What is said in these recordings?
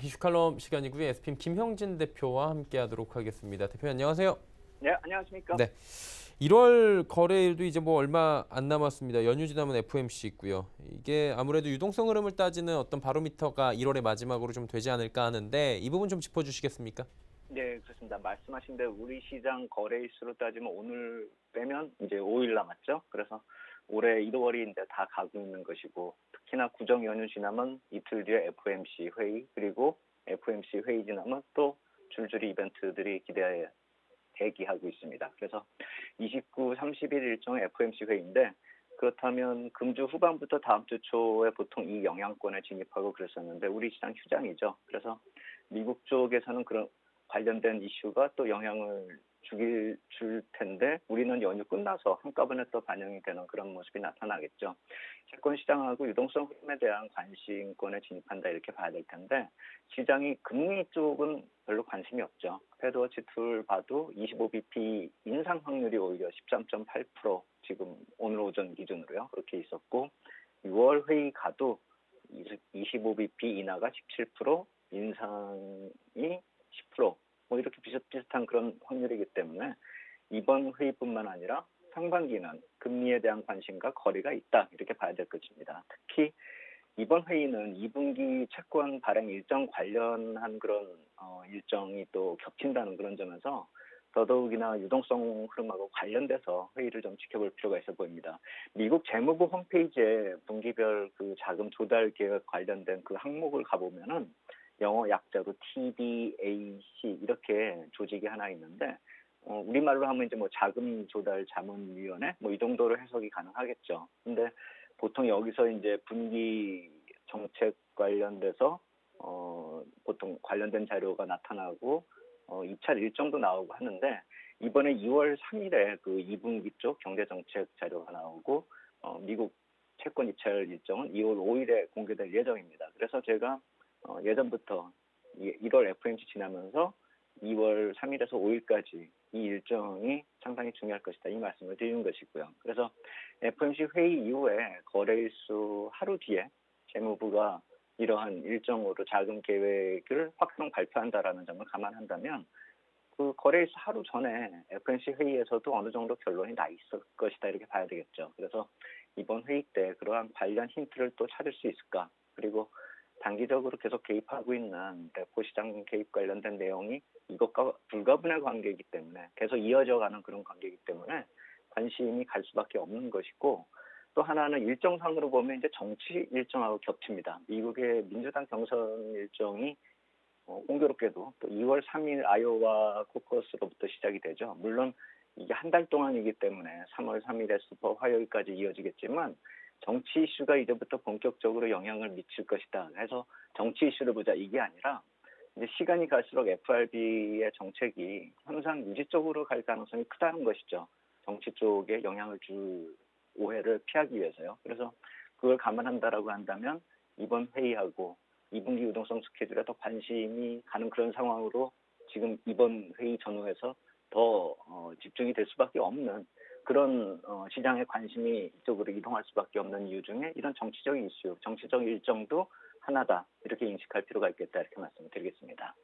이슈칼럼 시간이고요. SPM 김형진 대표와 함께하도록 하겠습니다. 대표님 안녕하세요. 네, 안녕하십니까? 네, 1월 거래일도 이제 뭐 얼마 안 남았습니다. 연휴 지나면 FOMC 있고요. 이게 아무래도 유동성 흐름을 따지는 어떤 바로미터가 1월의 마지막으로 좀 되지 않을까 하는데 이 부분 좀 짚어주시겠습니까? 네, 그렇습니다. 말씀하신 대로 우리 시장 거래일수로 따지면 오늘 빼면 이제 5일 남았죠. 그래서 올해 1월이 이제 다 가고 있는 것이고, 특히나 구정 연휴 지나면 이틀 뒤에 FOMC 회의, 그리고 FOMC 회의 지나면 또 줄줄이 이벤트들이 대기하고 있습니다. 그래서 29, 30일 일정의 FOMC 회의인데, 그렇다면 금주 후반부터 다음 주 초에 보통 이 영향권에 진입하고 그랬었는데 우리 시장 휴장이죠. 그래서 미국 쪽에서는 그런 관련된 이슈가 또 영향을 줄 텐데 우리는 연휴 끝나서 한꺼번에 또 반영이 되는 그런 모습이 나타나겠죠. 채권 시장하고 유동성 흐름에 대한 관심권에 진입한다 이렇게 봐야 될 텐데 시장이 금리 쪽은 별로 관심이 없죠. 페드워치 툴 봐도 25bp 인상 확률이 오히려 13.8% 지금 오늘 오전 기준으로요. 그렇게 있었고 6월 회의 가도 25bp 인하가 17%, 인상이 10%, 뭐 이렇게 비슷비슷한 그런 확률이기 때문에 이번 회의뿐만 아니라 상반기는 금리에 대한 관심과 거리가 있다 이렇게 봐야 될 것입니다. 특히 이번 회의는 2분기 채권 발행 일정 관련한 그런 일정이 또 겹친다는 그런 점에서 더더욱이나 유동성 흐름하고 관련돼서 회의를 좀 지켜볼 필요가 있어 보입니다. 미국 재무부 홈페이지에 분기별 그 자금 조달 계획 관련된 그 항목을 가보면은 영어 약자로 TDAC 이렇게 조직이 하나 있는데 우리말로 하면 이제 뭐 자금 조달 자문위원회 뭐 이 정도로 해석이 가능하겠죠. 근데 보통 여기서 이제 분기 정책 관련돼서 보통 관련된 자료가 나타나고 입찰 일정도 나오고 하는데 이번에 2월 3일에 그 2분기 쪽 경제정책 자료가 나오고 미국 채권 입찰 일정은 2월 5일에 공개될 예정입니다. 그래서 제가 예전부터 1월 FOMC 지나면서 2월 3일에서 5일까지 이 일정이 상당히 중요할 것이다. 이 말씀을 드리는 것이고요. 그래서 FOMC 회의 이후에 거래일수 하루 뒤에 재무부가 이러한 일정으로 자금 계획을 확정 발표한다라는 점을 감안한다면 그 거래일수 하루 전에 FOMC 회의에서도 어느 정도 결론이 나 있을 것이다 이렇게 봐야 되겠죠. 그래서 이번 회의 때 그러한 관련 힌트를 또 찾을 수 있을까? 그리고 단기적으로 계속 개입하고 있는 레포 시장 개입 관련된 내용이 이것과 불가분의 관계이기 때문에 계속 이어져가는 그런 관계이기 때문에 관심이 갈 수밖에 없는 것이고 또 하나는 일정상으로 보면 이제 정치 일정하고 겹칩니다. 미국의 민주당 경선 일정이 공교롭게도 또 2월 3일 아이오와 코커스로부터 시작이 되죠. 물론 이게 한 달 동안이기 때문에 3월 3일에 슈퍼 화요일까지 이어지겠지만 정치 이슈가 이제부터 본격적으로 영향을 미칠 것이다. 해서 정치 이슈를 보자 이게 아니라 이제 시간이 갈수록 FRB의 정책이 항상 유지 쪽으로 갈 가능성이 크다는 것이죠. 정치 쪽에 영향을 줄 오해를 피하기 위해서요. 그래서 그걸 감안한다라고 한다면 이번 회의하고 2분기 유동성 스케줄에 더 관심이 가는 그런 상황으로 지금 이번 회의 전후에서 더 집중이 될 수밖에 없는 그런 시장의 관심이 이쪽으로 이동할 수밖에 없는 이유 중에 이런 정치적인 이슈, 정치적 일정도 하나다 이렇게 인식할 필요가 있겠다 이렇게 말씀드리겠습니다.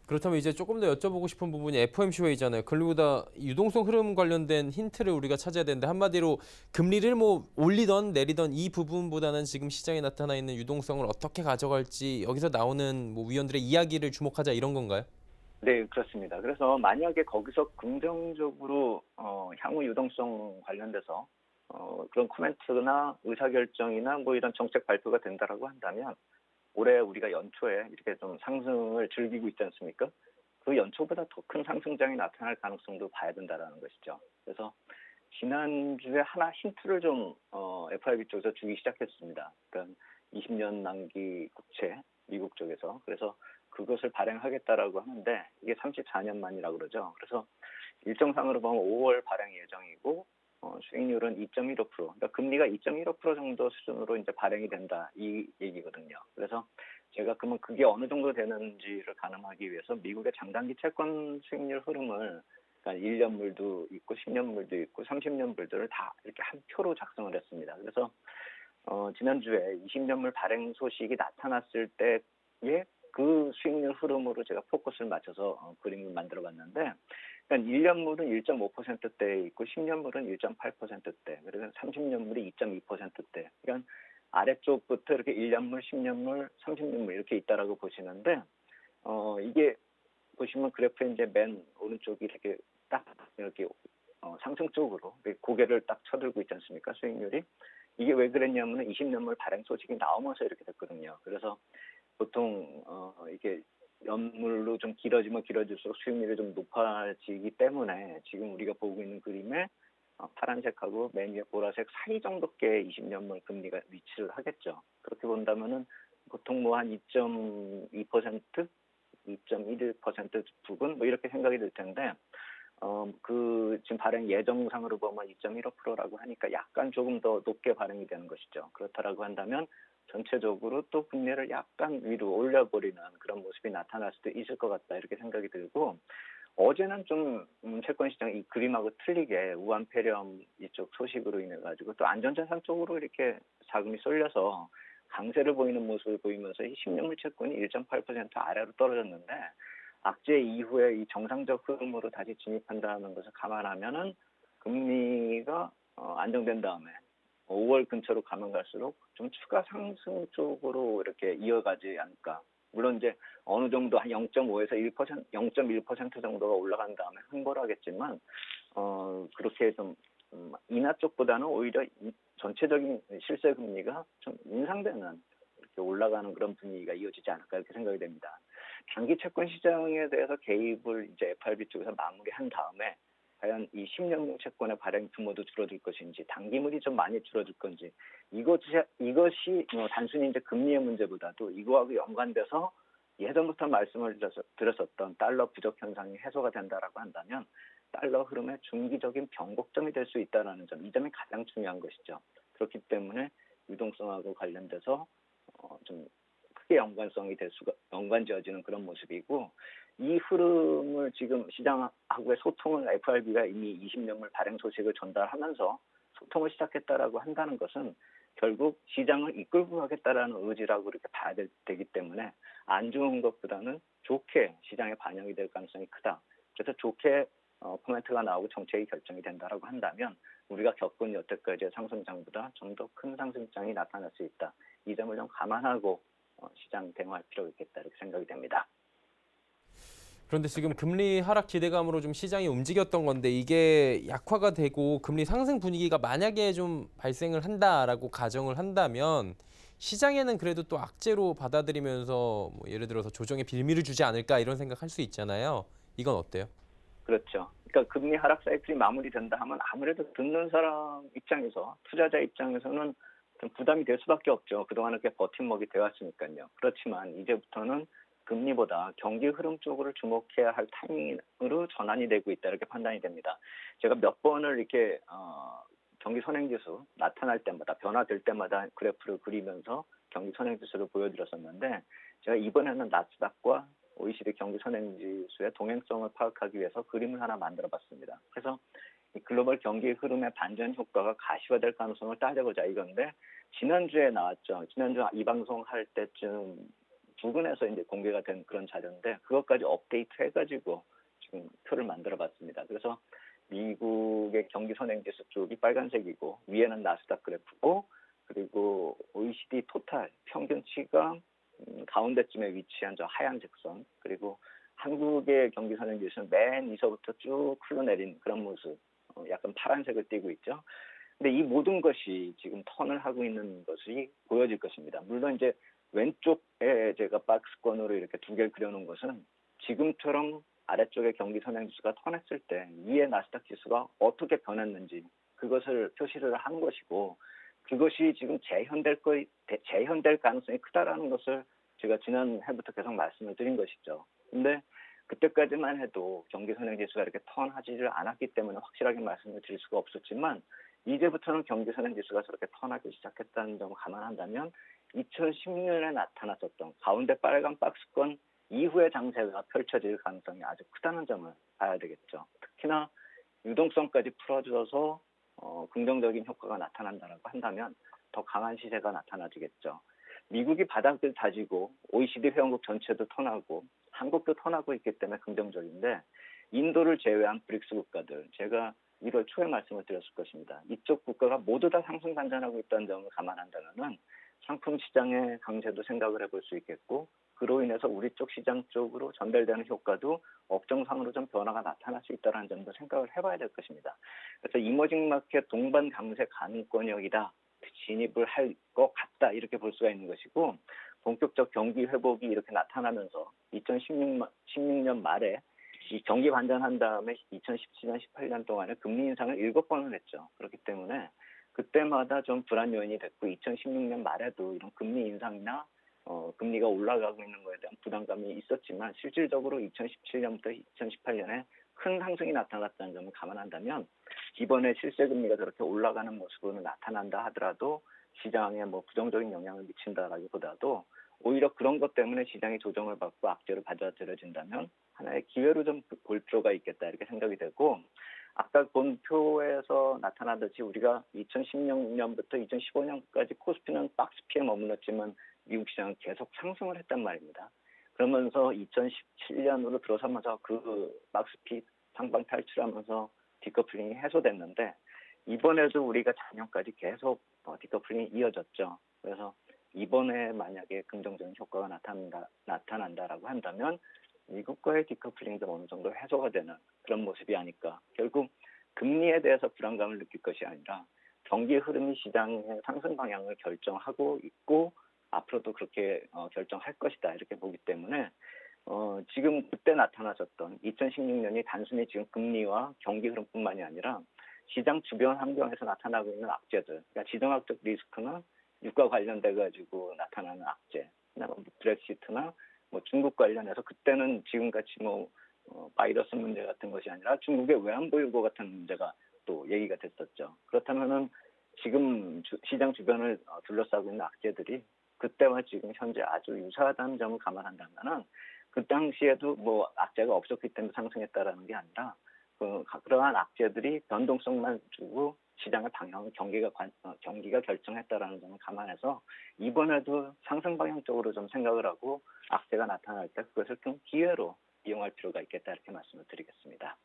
그렇다면 이제 조금 더 여쭤보고 싶은 부분이 FOMC 회의잖아요. 그리고다 유동성 흐름 관련된 힌트를 우리가 찾아야 되는데 한마디로 금리를 뭐 올리던 내리던 이 부분보다는 지금 시장에 나타나 있는 유동성을 어떻게 가져갈지 여기서 나오는 뭐 위원들의 이야기를 주목하자 이런 건가요? 네, 그렇습니다. 그래서 만약에 거기서 긍정적으로 향후 유동성 관련돼서 그런 코멘트나 의사결정이나 뭐 이런 정책 발표가 된다라고 한다면 올해 우리가 연초에 이렇게 좀 상승을 즐기고 있지 않습니까? 그 연초보다 더 큰 상승장이 나타날 가능성도 봐야 된다라는 것이죠. 그래서 지난주에 하나 힌트를 좀 FRB 쪽에서 주기 시작했습니다. 그러니까 20년 만기 국채 미국 쪽에서 그래서 그것을 발행하겠다라고 하는데 이게 34년 만이라고 그러죠. 그래서 일정상으로 보면 5월 발행 예정이고 수익률은 2.15%, 그러니까 금리가 2.15% 정도 수준으로 이제 발행이 된다 이 얘기거든요. 그래서 제가 그러면 그게 어느 정도 되는지를 가늠하기 위해서 미국의 장단기 채권 수익률 흐름을 그러니까 1년물도 있고 10년물도 있고 30년물들을 다 이렇게 한 표로 작성을 했습니다. 그래서 지난주에 20년물 발행 소식이 나타났을 때의 그 수익률 흐름으로 제가 포커스를 맞춰서 그림을 만들어 봤는데, 그러니까 1년물은 1.5%대에 있고 10년물은 1.8%대, 그리고 30년물이 2.2%대. 그러니까 아래쪽부터 이렇게 1년물, 10년물, 30년물 이렇게 있다라고 보시는데, 이게 보시면 그래프의 이제 맨 오른쪽이 이렇게 딱 이렇게 상승 쪽으로 고개를 딱 쳐들고 있지 않습니까? 수익률이. 이게 왜 그랬냐면은 20년물 발행 소식이 나오면서 이렇게 됐거든요. 그래서 보통 이게 연물로 좀 길어지면 길어질수록 수익률이 좀 높아지기 때문에 지금 우리가 보고 있는 그림에 파란색하고 맨 위에 보라색 사이 정도께 20년물 금리가 위치를 하겠죠. 그렇게 본다면은 보통 뭐 한 2.2%, 2.11% 부근 뭐 이렇게 생각이 들 텐데, 지금 발행 예정상으로 보면 2.15%라고 하니까 약간 조금 더 높게 발행이 되는 것이죠. 그렇다라고 한다면 전체적으로 또 금리를 약간 위로 올려버리는 그런 모습이 나타날 수도 있을 것 같다, 이렇게 생각이 들고, 어제는 좀 채권 시장 이 그림하고 틀리게 우한폐렴 이쪽 소식으로 인해 가지고 또 안전자산 쪽으로 이렇게 자금이 쏠려서 강세를 보이는 모습을 보이면서 이 10년물 채권이 1.8% 아래로 떨어졌는데, 악재 이후에 이 정상적 흐름으로 다시 진입한다는 것을 감안하면은 금리가 안정된 다음에 5월 근처로 가면 갈수록 좀 추가 상승 쪽으로 이렇게 이어가지 않을까. 물론 이제 어느 정도 한 0.5에서 1%, 0.1% 정도가 올라간 다음에 흥벌하겠지만, 그렇게 좀 인하 쪽보다는 오히려 전체적인 실세 금리가 좀 인상되는, 이렇게 올라가는 그런 분위기가 이어지지 않을까, 이렇게 생각이 됩니다. 단기 채권 시장에 대해서 개입을 이제 FRB 쪽에서 마무리한 다음에 과연 이 10년물 채권의 발행 규모도 줄어들 것인지, 단기물이 좀 많이 줄어들 건지, 이것이 단순히 이제 금리의 문제보다도 이거하고 연관돼서 예전부터 말씀을 드렸었던 달러 부족 현상이 해소가 된다라고 한다면 달러 흐름의 중기적인 변곡점이 될 수 있다는 점, 이 점이 가장 중요한 것이죠. 그렇기 때문에 유동성하고 관련돼서 좀 크게 연관지어지는 그런 모습이고, 이 흐름을 지금 시장하고의 소통을 FRB가 이미 20년물 발행 소식을 전달하면서 소통을 시작했다라고 한다는 것은 결국 시장을 이끌고 가겠다라는 의지라고 이렇게 봐야 되기 때문에 안 좋은 것보다는 좋게 시장에 반영이 될 가능성이 크다. 그래서 좋게 코멘트가 나오고 정책이 결정이 된다라고 한다면 우리가 겪은 여태까지의 상승장보다 좀 더 큰 상승장이 나타날 수 있다. 이 점을 좀 감안하고 시장 대응할 필요가 있겠다, 이렇게 생각이 됩니다. 그런데 지금 금리 하락 기대감으로 좀 시장이 움직였던 건데 이게 약화가 되고 금리 상승 분위기가 만약에 좀 발생을 한다라고 가정을 한다면 시장에는 그래도 또 악재로 받아들이면서 뭐 예를 들어서 조정의 빌미를 주지 않을까 이런 생각할 수 있잖아요. 이건 어때요? 그렇죠. 그러니까 금리 하락 사이클이 마무리된다 하면 아무래도 듣는 사람 입장에서, 투자자 입장에서는 좀 부담이 될 수밖에 없죠. 그동안은 그렇게 버팀목이 되었으니까요. 그렇지만 이제부터는 금리보다 경기 흐름 쪽으로 주목해야 할 타이밍으로 전환이 되고 있다, 이렇게 판단이 됩니다. 제가 몇 번을 이렇게 경기 선행지수 나타날 때마다, 변화될 때마다 그래프를 그리면서 경기 선행지수를 보여드렸었는데, 제가 이번에는 나스닥과 OECD 경기 선행지수의 동행성을 파악하기 위해서 그림을 하나 만들어봤습니다. 그래서 이 글로벌 경기 흐름의 반전 효과가 가시화될 가능성을 따져보자, 이건데, 지난주에 나왔죠. 지난주 이 방송 할 때쯤 부근에서 이제 공개가 된 그런 자료인데, 그것까지 업데이트 해가지고 지금 표를 만들어봤습니다. 그래서 미국의 경기 선행지수 쪽이 빨간색이고 위에는 나스닥 그래프고, 그리고 OECD 토탈 평균치가 가운데쯤에 위치한 저 하얀색 선, 그리고 한국의 경기 선행지수는 맨 위서부터 쭉 흘러내린 그런 모습, 약간 파란색을 띠고 있죠. 근데 이 모든 것이 지금 턴을 하고 있는 것이 보여질 것입니다. 물론 이제 왼쪽에 제가 박스권으로 이렇게 두 개를 그려놓은 것은 지금처럼 아래쪽에 경기 선행지수가 턴했을 때 위에 나스닥 지수가 어떻게 변했는지 그것을 표시를 한 것이고, 그것이 지금 재현될 가능성이 크다라는 것을 제가 지난해부터 계속 말씀을 드린 것이죠. 근데 그때까지만 해도 경기 선행지수가 이렇게 턴하지를 않았기 때문에 확실하게 말씀을 드릴 수가 없었지만, 이제부터는 경기 선행지수가 저렇게 턴하기 시작했다는 점을 감안한다면 2010년에 나타났었던 가운데 빨간 박스권 이후의 장세가 펼쳐질 가능성이 아주 크다는 점을 봐야 되겠죠. 특히나 유동성까지 풀어줘서 긍정적인 효과가 나타난다고 한다면 더 강한 시세가 나타나지겠죠. 미국이 바닥을 다지고 OECD 회원국 전체도 턴하고 한국도 턴하고 있기 때문에 긍정적인데 인도를 제외한 브릭스 국가들 제가 1월 초에 말씀을 드렸을 것입니다. 이쪽 국가가 모두 다 상승 반전하고 있다는 점을 감안한다면 상품 시장의 강세도 생각을 해볼 수 있겠고 그로 인해서 우리 쪽 시장 쪽으로 전달되는 효과도 업종상으로 좀 변화가 나타날 수 있다는 점도 생각을 해봐야 될 것입니다. 그래서 이머징 마켓 동반 강세 가능권역이다. 진입을 할 것 같다 이렇게 볼 수가 있는 것이고 본격적 경기 회복이 이렇게 나타나면서 2016년 말에 이 경기 반전한 다음에 2017년, 18년 동안에 금리 인상을 7번을 했죠. 그렇기 때문에 그때마다 좀 불안 요인이 됐고 2016년 말에도 이런 금리 인상이나 금리가 올라가고 있는 거에 대한 부담감이 있었지만 실질적으로 2017년부터 2018년에 큰 상승이 나타났다는 점을 감안한다면 이번에 실세 금리가 저렇게 올라가는 모습으로 나타난다 하더라도 시장에 뭐 부정적인 영향을 미친다라기보다도 오히려 그런 것 때문에 시장이 조정을 받고 악재로 받아들여진다면 하나의 기회로 좀 볼 필요가 있겠다 이렇게 생각이 되고 아까 본 표에서 나타나듯이 우리가 2016년부터 2015년까지 코스피는 박스피에 머물렀지만 미국 시장은 계속 상승을 했단 말입니다. 그러면서 2017년으로 들어서면서 그 박스피 상방 탈출하면서 디커플링이 해소됐는데 이번에도 우리가 작년까지 계속 디커플링이 이어졌죠. 그래서 이번에 만약에 긍정적인 효과가 나타난다라고 한다면 미국과의 디커플링이 좀 어느 정도 해소가 되는 그런 모습이 아닐까. 결국 금리에 대해서 불안감을 느낄 것이 아니라 경기 흐름이 시장의 상승 방향을 결정하고 있고 앞으로도 그렇게 결정할 것이다 이렇게 보기 때문에 지금 그때 나타나셨던 2016년이 단순히 지금 금리와 경기 흐름뿐만이 아니라 시장 주변 환경에서 나타나고 있는 악재들, 그러니까 지정학적 리스크나 유가 관련돼 가지고 나타나는 악재, 그다음에 브렉시트나 뭐 중국 관련해서 그때는 지금같이 바이러스 문제 같은 것이 아니라 중국의 외환 보유고 같은 문제가 또 얘기가 됐었죠. 그렇다면은 지금 시장 주변을 둘러싸고 있는 악재들이 그때와 지금 현재 아주 유사하다는 점을 감안한다면은 그 당시에도 뭐 악재가 없었기 때문에 상승했다라는 게 아니라 그러한 악재들이 변동성만 주고 시장의 방향 경기가 결정했다라는 점을 감안해서 이번에도 상승 방향 쪽으로 좀 생각을 하고 악재가 나타날 때 그것을 좀 기회로 이용할 필요가 있겠다 이렇게 말씀을 드리겠습니다.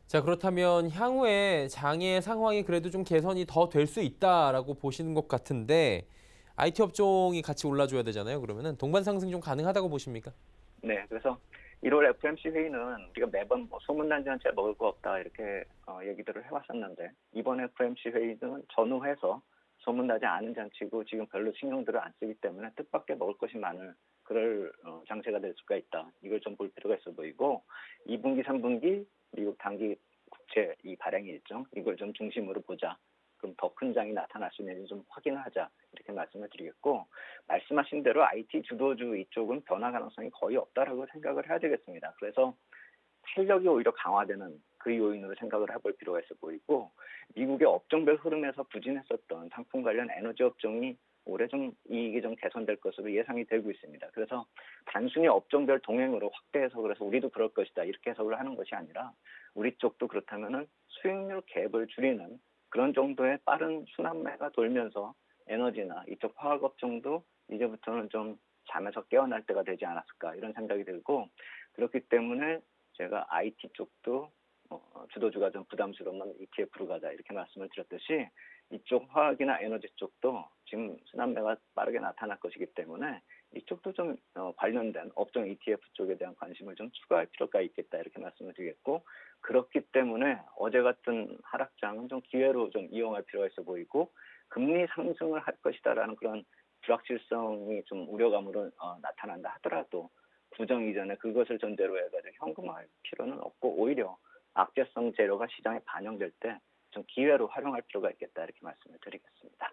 자, 그렇다면 향후에 장의 상황이 그래도 좀 개선이 더 될 수 있다라고 보시는 것 같은데 IT 업종이 같이 올라줘야 되잖아요. 그러면은 동반 상승 좀 가능하다고 보십니까? 네, 그래서 1월 FOMC 회의는 우리가 매번 소문난 잔치에 먹을 거 없다 이렇게 얘기들을 해왔었는데 이번 FOMC 회의는 전후해서 소문나지 않은 잔치고 지금 별로 신경들을 안 쓰기 때문에 뜻밖의 먹을 것이 많을 그럴 장세가 될 수가 있다. 이걸 좀 볼 필요가 있어 보이고 2분기, 3분기 미국 단기 국채 이 발행 일정 이걸 좀 중심으로 보자. 그럼 더 큰 장이 나타날 수 있는지 좀 확인을 하자 이렇게 말씀을 드리겠고 말씀하신 대로 IT 주도주 이쪽은 변화 가능성이 거의 없다라고 생각을 해야 되겠습니다. 그래서 탄력이 오히려 강화되는 그 요인으로 생각을 해볼 필요가 있어 보이고 미국의 업종별 흐름에서 부진했었던 상품 관련 에너지 업종이 올해 좀 이익이 좀 개선될 것으로 예상이 되고 있습니다. 그래서 단순히 업종별 동행으로 확대 해석을 해서 우리도 그럴 것이다 이렇게 해석을 하는 것이 아니라 우리 쪽도 그렇다면은 수익률 갭을 줄이는 그런 정도의 빠른 순환매가 돌면서 에너지나 이쪽 화학 업종도 이제부터는 좀 잠에서 깨어날 때가 되지 않았을까 이런 생각이 들고 그렇기 때문에 제가 IT 쪽도 주도주가 좀 부담스러우면 ETF로 가자 이렇게 말씀을 드렸듯이 이쪽 화학이나 에너지 쪽도 지금 순환매가 빠르게 나타날 것이기 때문에 이쪽도 좀 관련된 업종 ETF 쪽에 대한 관심을 좀 추가할 필요가 있겠다 이렇게 말씀을 드리겠고 그렇기 때문에 어제 같은 하락장은 좀 기회로 좀 이용할 필요가 있어 보이고 금리 상승을 할 것이다라는 그런 불확실성이 좀 우려감으로 나타난다 하더라도 구정 이전에 그것을 전제로 해가지고 현금화할 필요는 없고 오히려 악재성 재료가 시장에 반영될 때 좀 기회로 활용할 필요가 있겠다 이렇게 말씀을 드리겠습니다.